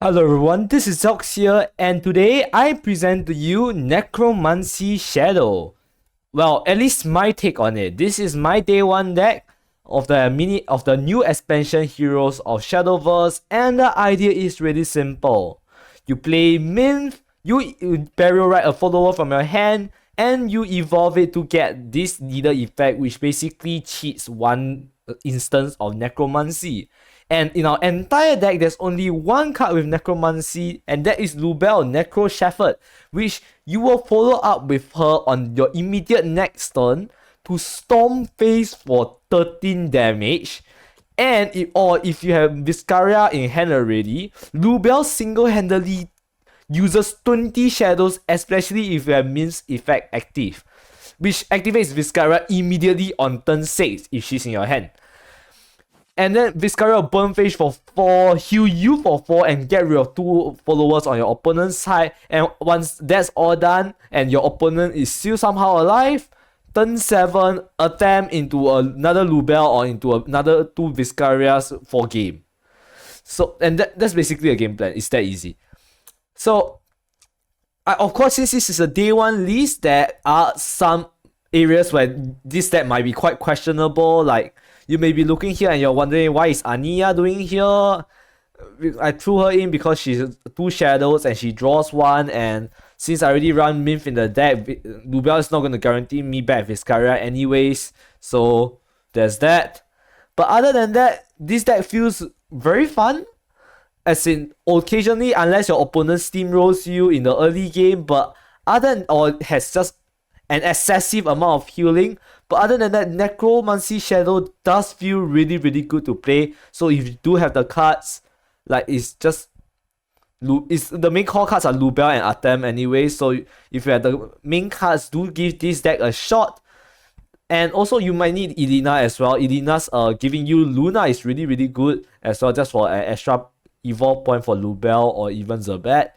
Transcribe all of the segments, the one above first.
Hello everyone, this is Zox here, and today I present to you Necromancy Shadow. Well, at least my take on it. This is my day one deck of the new expansion heroes of Shadowverse, and the idea is really simple. You play Minthe, you burial write a follower from your hand, and you evolve it to get this leader effect, which basically cheats one instance of Necromancy. And in our entire deck, there's only one card with Necromancy, and that is Lubel, Necro Shepherd, which you will follow up with her on your immediate next turn to Storm Face for 13 damage. And if you have Viscaria in hand already, Lubel single-handedly uses 20 shadows, especially if you have Minthe effect active, which activates Viscaria immediately on turn 6 if she's in your hand. And then Viscaria will burn phase for 4, heal you for 4, and get rid of 2 followers on your opponent's side. And once that's all done, and your opponent is still somehow alive, turn 7, attempt into another Lubel or into another 2 Viscarias for game. So, and that's basically a game plan. It's that easy. So, of course, since this is a day 1 list, there are some areas where this deck might be quite questionable, like you may be looking here and you're wondering, why is Ania doing here? I threw her in because she's 2 shadows and she draws 1, and since I already run Minthe in the deck, Lubel is not going to guarantee me back Viscaria anyways, so there's that. But other than that, this deck feels very fun, as in occasionally, unless your opponent steamrolls you in the early game, but or has just an excessive amount of healing. But other than that, Necromancy Shadow does feel really good to play. So if you do have the cards, like the main core cards are Lubel and Artem anyway. So if you have the main cards, do give this deck a shot. And also you might need Elena as well. Elena's giving you Luna is really good as well, just for an extra evolve point for Lubel or even Zebat.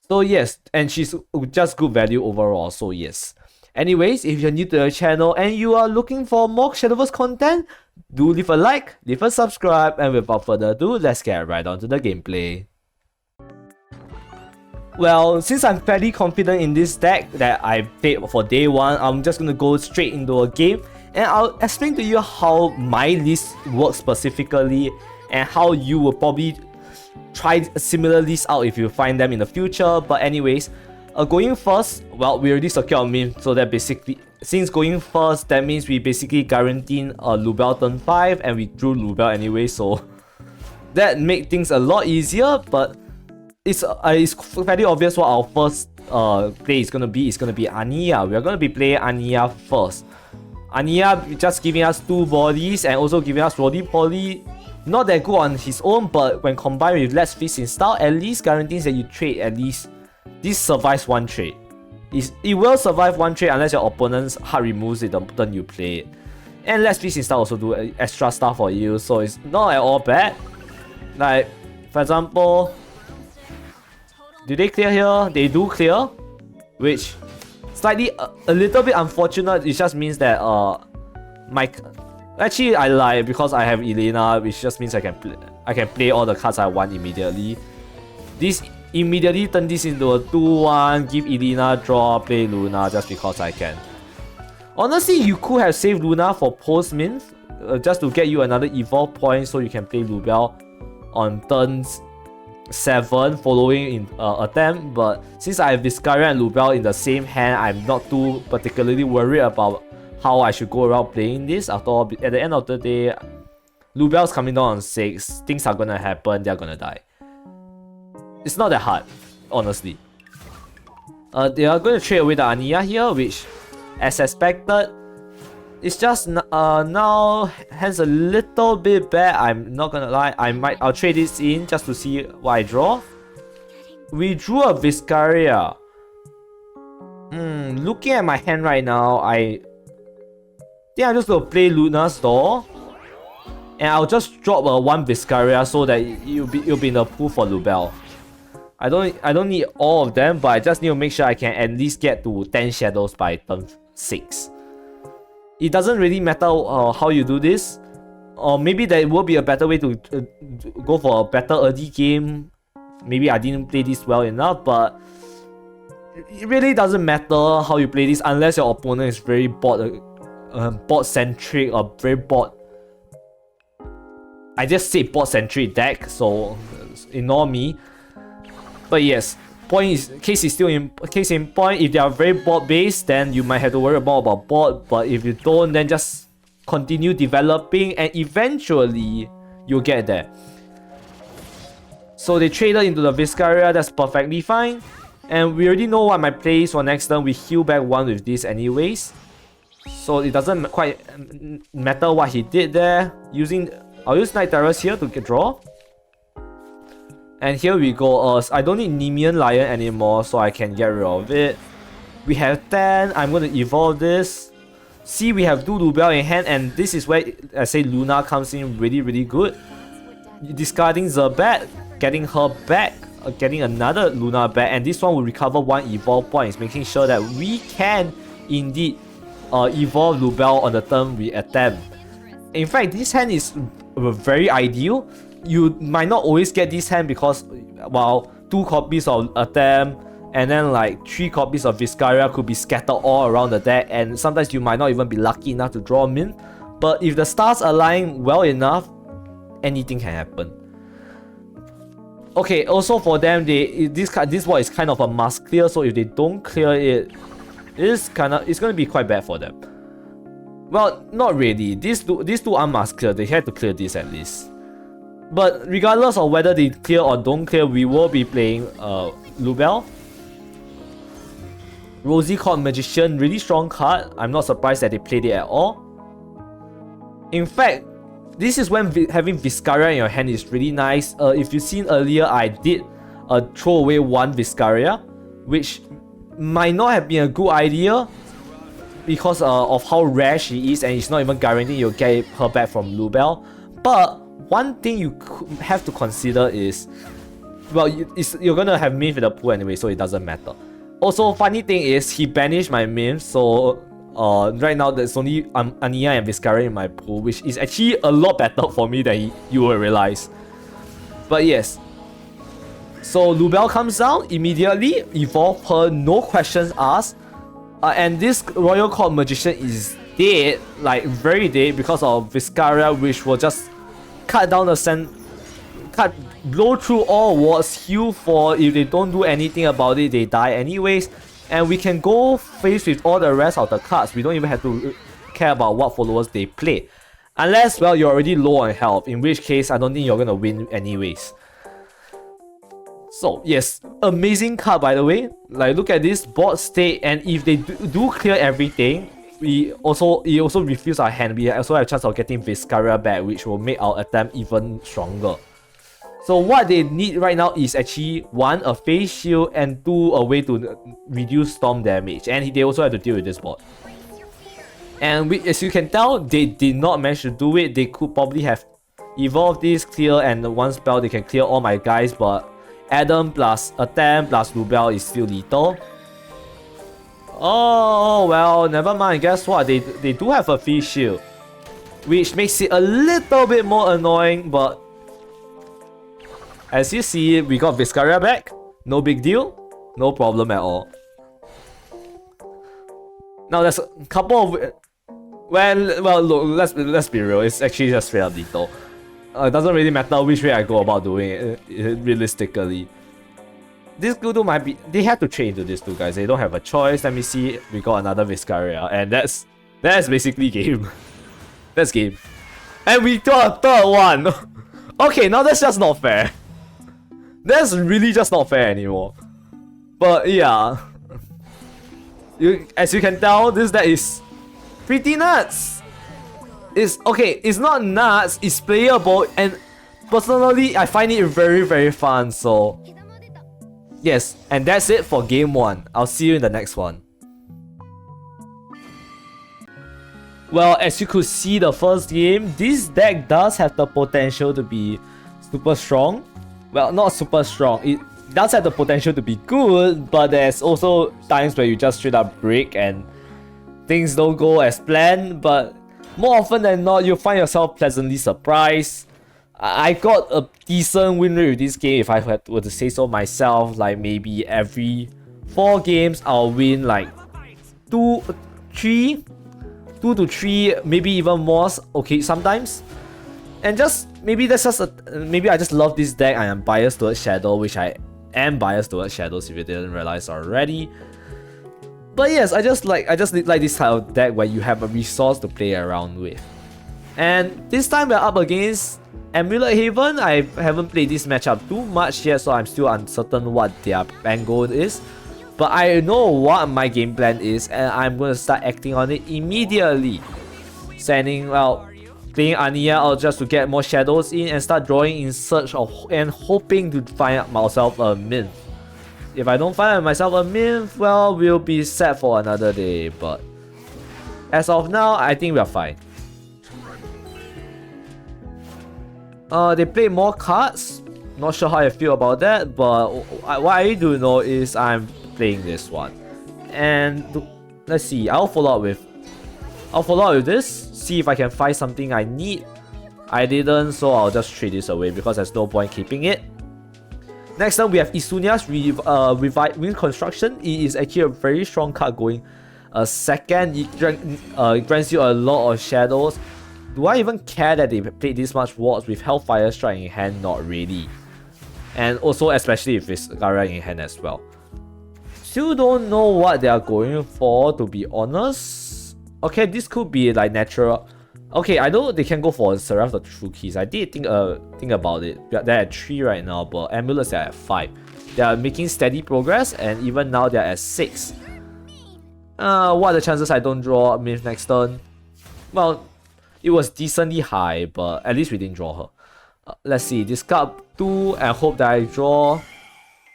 So yes, and she's just good value overall. So yes. Anyways, if you're new to the channel and you are looking for more Shadowverse content, do leave a like, leave a subscribe, and without further ado, let's get right on to the gameplay. Well, since I'm fairly confident in this deck that I played for day 1, I'm just gonna go straight into a game, and I'll explain to you how my list works specifically and how you will probably try similar lists out if you find them in the future. But anyways, going first, well, we already secured Minthe, so that basically, since going first, that means we basically guaranteed a Lubel turn 5, and we drew Lubel anyway, so that made things a lot easier. But it's fairly obvious what our first play is gonna be. It's gonna be Ania. We are gonna be playing Ania first. Ania just giving us 2 bodies and also giving us Roddy Poly. Not that good on his own, but when combined with Let's Feast in style, at least guarantees that you trade at least. This survives 1 trade. It will survive 1 trade unless your opponent's heart removes it the turn you play it. And Let's Feast Insta also do extra stuff for you, so it's not at all bad. Like, for example, do they clear here? They do clear, which slightly a little bit unfortunate. It just means that actually I lie, because I have Elena, which just means I can play all the cards I want immediately. This immediately turn this into a 2-1, give Elena draw, play Luna just because I can. Honestly, you could have saved Luna for post Minthe, just to get you another evolve point so you can play Lubel on turns 7 following in attempt. But since I have Viscaria and Lubel in the same hand, I'm not too particularly worried about how I should go around playing this. After all, at the end of the day, Lubel's coming down on 6, things are gonna happen, they're gonna die. It's not that hard, honestly. They are going to trade away the Ania here, which, as expected, it's just now hands a little bit bad. I'm not gonna lie. I'll trade this in just to see what I draw. We drew a Viscaria. Looking at my hand right now, I think I'm just gonna play Luna's Door, and I'll just drop a 1 Viscaria so that it'll be in the pool for Lubel. I don't need all of them, but I just need to make sure I can at least get to 10 shadows by turn 6. It doesn't really matter how you do this. Or maybe there will be a better way to go for a better early game maybe I didn't play this well enough, but it really doesn't matter how you play this unless your opponent is very bot centric or very bot. I just say bot centric deck, so ignore me. But yes, case in point, if they are very bot based, then you might have to worry more about bot. But if you don't, then just continue developing and eventually you'll get there. So they traded into the Viscaria, that's perfectly fine. And we already know what my play is for next turn. We heal back 1 with this anyways. So it doesn't quite matter what he did there. I'll use Night Terrors here to draw. And here we go. I don't need Nemean Lion anymore, so I can get rid of it. We have 10. I'm going to evolve this. See, we have 2 Lubel in hand, and this is where I say Luna comes in really, really good. Discarding Zebat, getting her back, getting another Luna back, and this one will recover 1 evolve points, making sure that we can indeed evolve Lubel on the turn we attempt. In fact, this hand is very ideal. You might not always get this hand because, well, 2 copies of attempt and then like 3 copies of Viscaria could be scattered all around the deck, and sometimes you might not even be lucky enough to draw Minthe. But if the stars align well enough, anything can happen. Okay, also for them, this board is kind of a must clear, so if they don't clear it, it's gonna be quite bad for them. Well, not really. These two are must clear. They had to clear this at least. But regardless of whether they clear or don't clear, we will be playing Lubel. Rosie called Magician, really strong card. I'm not surprised that they played it at all. In fact, this is when having Viscaria in your hand is really nice. If you've seen earlier, I did throw away 1 Viscaria, which might not have been a good idea because of how rare she is, and it's not even guaranteed you'll get her back from Lubel. But one thing you have to consider is, well, you're gonna have Minthe in the pool anyway, so it doesn't matter. Also, funny thing is, he banished my Minthe, so right now there's only Ania and Viscaria in my pool, which is actually a lot better for me than you will realize. But yes, so Lubel comes down, immediately evolve her, no questions asked. And this Royal Court Magician is dead, like very dead, because of Viscaria, which will just cut down the blow through all wards, heal 4. If they don't do anything about it, they die anyways. And we can go face with all the rest of the cards. We don't even have to care about what followers they play. Unless, well, you're already low on health, in which case I don't think you're gonna win anyways. So yes, amazing card by the way. Like, look at this board state, and if they do clear everything, it also refills our hand. We also have a chance of getting Viscaria back, which will make our attempt even stronger. So what they need right now is actually 1, a face shield, and 2, a way to reduce storm damage. And they also have to deal with this board. And as you can tell, they did not manage to do it. They could probably have evolved this, clear, and 1 spell they can clear all my guys, but Adam plus Attempt plus Lubel is still lethal. Oh, well, never mind. Guess what? They do have a face shield, which makes it a little bit more annoying, but as you see, we got Viscaria back. No big deal. No problem at all. Now there's a couple of... Well, look, let's be real. It's actually just straight up lethal. It doesn't really matter which way I go about doing it, realistically. This Gudo might be... They have to trade into these 2 guys. They don't have a choice. Let me see. We got another Viscaria. And that's basically game. That's game. And we got a 3rd one. Okay, now that's just not fair. That's really just not fair anymore. But yeah. As you can tell, this deck is pretty nuts. It's not nuts, it's playable, and personally I find it very, very fun. So yes, and that's it for game 1. I'll see you in the next one. Well, as you could see the first game, this deck does have the potential to be super strong. Well, not super strong. It does have the potential to be good, but there's also times where you just straight up break and things don't go as planned. But more often than not, you'll find yourself pleasantly surprised. I got a decent win rate with this game if I were to say so myself. Like maybe every 4 games I'll win like 2 to 3, maybe even more, okay, sometimes. And just maybe that's just maybe I just love this deck. I am biased towards Shadow, which I am biased towards Shadows if you didn't realize already. But yes, I just like this type of deck where you have a resource to play around with. And this time we're up against Amulet Haven. I haven't played this matchup too much yet, so I'm still uncertain what their end goal is. But I know what my game plan is, and I'm going to start acting on it immediately. Sending out, playing Ania out just to get more shadows in and start drawing in search of and hoping to find myself a Minthe. If I don't find myself a Minthe, well, we'll be set for another day. But as of now, I think we're fine. They play more cards. Not sure how I feel about that, but what I do know is I'm playing this one. And let's see, I'll follow up with this, see if I can find something I need. I didn't, so I'll just trade this away because there's no point keeping it. Next up, we have Isunia's Reconstruction. It is actually a very strong card going second. It grants you a lot of shadows. Do I even care that they played this much wards with Hellfire Strike in hand? Not really. And also especially if it's Viscaria in hand as well. Still don't know what they are going for, to be honest. Okay, this could be like natural. Okay, I know they can go for Seraph the True Keys. I did think about it. They're at 3 right now, but Amulets are at 5. They are making steady progress, and even now they're at 6. What are the chances I don't draw Minthe next turn? Well, it was decently high, but at least we didn't draw her. Let's see, discard 2 and hope that I draw.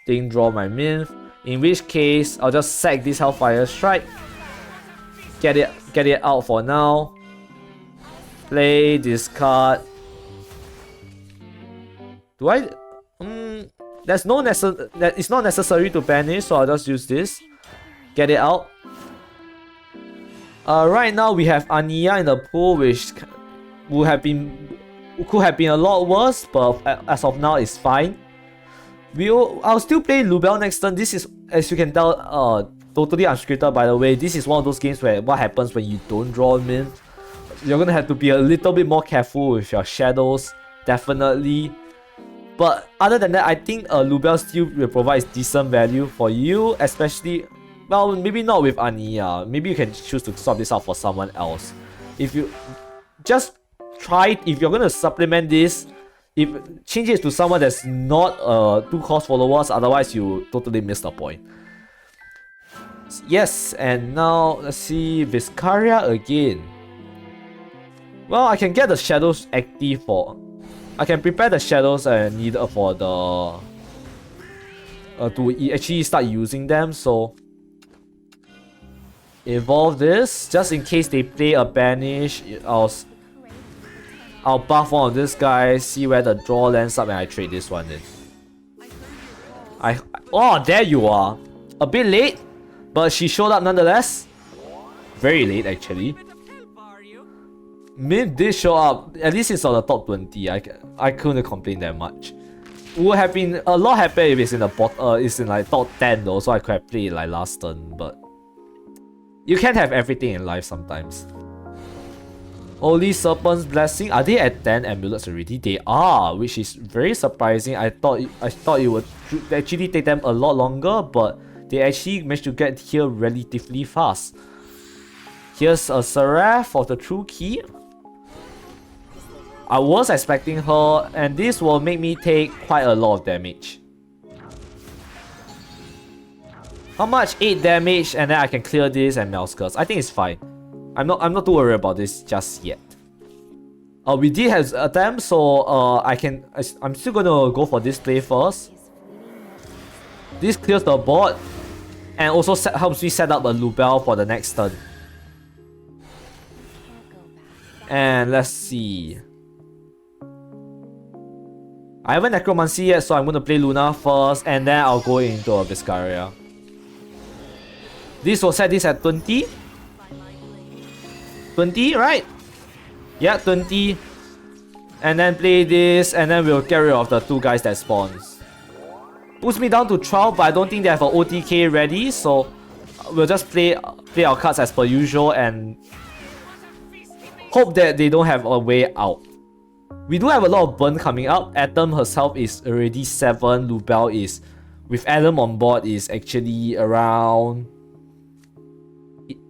Didn't draw my Minthe. In which case, I'll just sack this Hellfire Strike. Get it out for now. Play, discard. Do I? There's no it's not necessary to banish, so I'll just use this. Get it out. Right now we have Ania in the pool, which could have been a lot worse, but as of now it's fine. I'll still play Lubel next turn. This is, as you can tell, totally unscripted by the way. This is one of those games where what happens when you don't draw Minthe. You're gonna have to be a little bit more careful with your shadows, definitely. But other than that, I think Lubel still will provide decent value for you, especially, well, maybe not with Ania. Maybe you can choose to swap this out for someone else. If you just try, if you're gonna supplement this, change it to someone that's not 2 cost followers, otherwise you totally miss the point. Yes, and now let's see, Viscaria again. Well, I can get the shadows active for. I can prepare the shadows needed for the to actually start using them. So evolve this just in case they play a banish. I'll buff one of this guy, see where the draw lands up, and I trade this one in. Oh, there you are. A bit late, but she showed up nonetheless. Very late, actually. Minthe did show up. At least it's on the top 20. I couldn't complain that much. Would have been a lot happier if it's in the it's in like top 10 though, so I could have played like last turn. But you can't have everything in life sometimes. Holy Serpent's Blessing. Are they at 10 amulets already? They are, which is very surprising. I thought it would actually take them a lot longer, but they actually managed to get here relatively fast. Here's a Seraph of the True Key. I was expecting her, and this will make me take quite a lot of damage. How much? 8 damage, and then I can clear this and Melskers. I think it's fine. I'm not too worried about this just yet. We did have attempts, so I'm still gonna go for this play first. This clears the board, and also helps me set up a Lubel for the next turn. And let's see. I haven't Necromancy yet, so I'm gonna play Luna first, and then I'll go into a Viscaria. This will set this at 20. 20, right? Yeah, 20. And then play this, and then we'll get rid of the 2 guys that spawns. Puts me down to 12, but I don't think they have an OTK ready, so we'll just play our cards as per usual and hope that they don't have a way out. We do have a lot of burn coming up. Atom herself is already 7. Lubel is, with Adam on board, is actually around...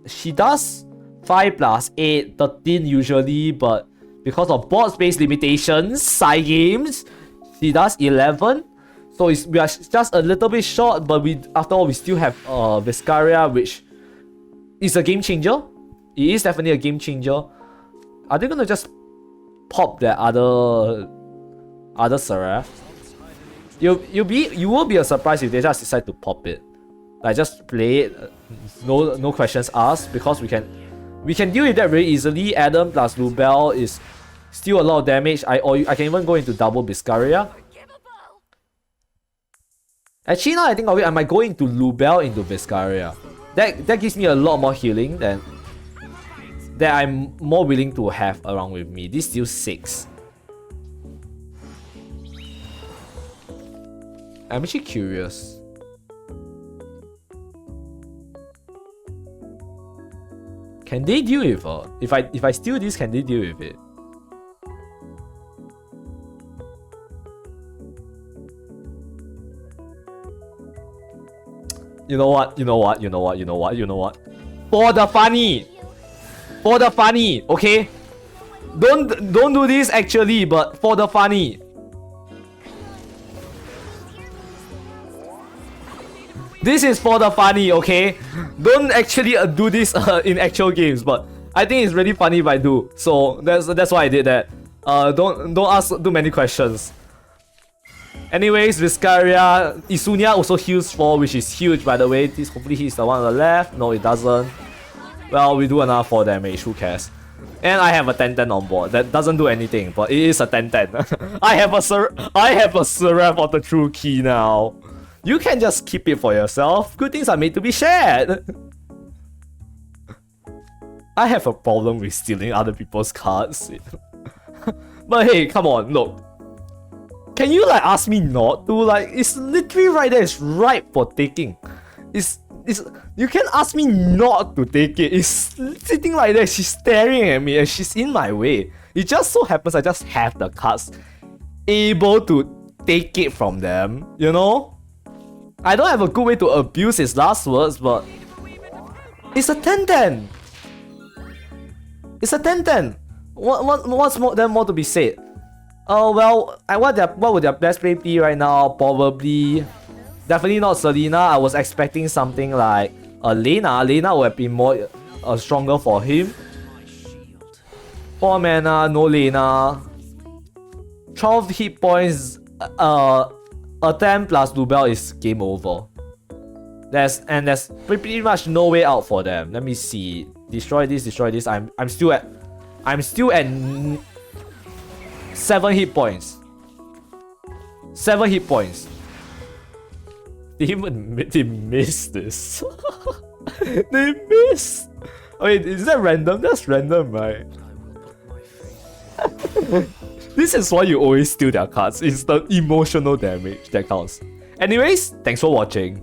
She does 5 plus 8, 13 usually, but because of board space limitations, side games, she does 11. So we are just a little bit short, but after all, we still have Viscaria, which is a game changer. It is definitely a game changer. Are they gonna just pop that other Seraph? You will be a surprise if they just decide to pop it. Like, just play it, no questions asked, because we can deal with that very easily. Adam plus Lubel is still a lot of damage. I can even go into double Viscaria. Actually, now I think of it, I might go into Lubel into Viscaria. That gives me a lot more healing than that I'm more willing to have around with me. This deals 6. I'm actually curious. Can they deal with her? If I steal this, can they deal with it? You know what? For the funny, okay? Don't do this actually, but for the funny. This is for the funny, okay? Don't actually do this in actual games, but I think it's really funny if I do. So that's why I did that. Don't ask too many questions. Anyways, Viscaria, Isunia also heals 4, which is huge, by the way. Hopefully he's the one on the left. No, it doesn't. Well, we do another 4 damage, who cares? And I have a 10-10 on board. That doesn't do anything, but it is a 10-10. I have a Seraph of the True Key now. You can just keep it for yourself. Good things are made to be shared. I have a problem with stealing other people's cards. But hey, come on, look. Can you like ask me not to? Like, it's literally right there. It's ripe for taking. You can't ask me not to take it. It's sitting like that. She's staring at me and she's in my way. It just so happens I just have the cards able to take it from them, you know? I don't have a good way to abuse his last words, but it's a 10-10. It's a 10-10. What's more to be said? Well, what would their best play be right now? Probably, definitely not Selena. I was expecting something like Lena. Lena would have been more stronger for him. 4 mana, no Lena. 12 hit points. A 10 plus Lubel is game over. There's pretty much no way out for them. Let me see. Destroy this. I'm still at 7 hit points. 7 hit points. They missed this. They missed. Wait, is that random? That's random, right? This is why you always steal their cards. It's the emotional damage that counts. Anyways, thanks for watching.